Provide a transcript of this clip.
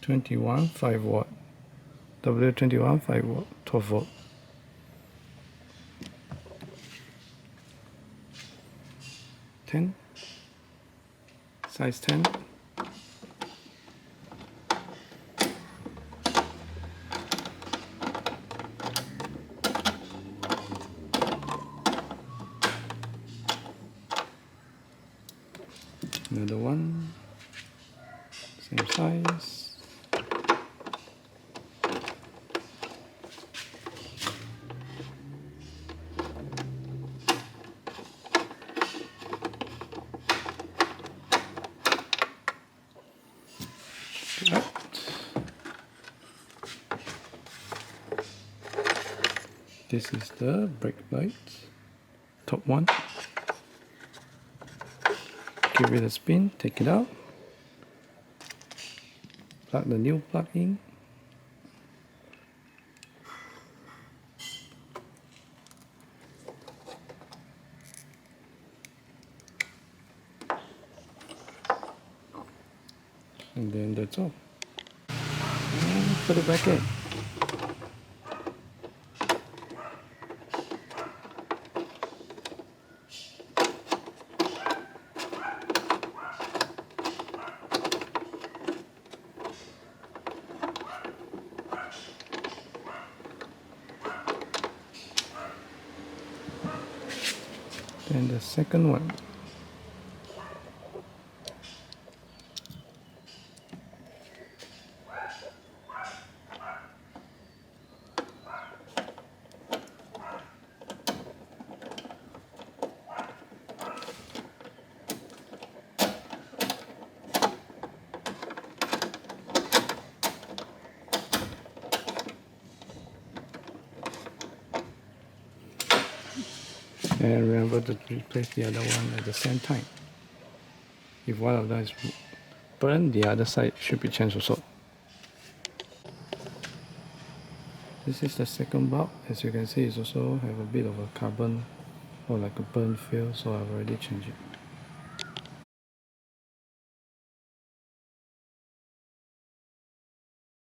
21 5 watt, W21 5 watt, 12 volt. 10, size 10. Another one, same size. Right. This is the brake light, top one. Give it a spin, take it out, plug the new plug in, and then that's all. And put it back in. Then the second one. And remember to replace the other one at the same time. If one of them is burned, the other side should be changed also. This is the second bulb. As you can see, it also have a bit of a carbon or like a burn feel, so I've already changed it.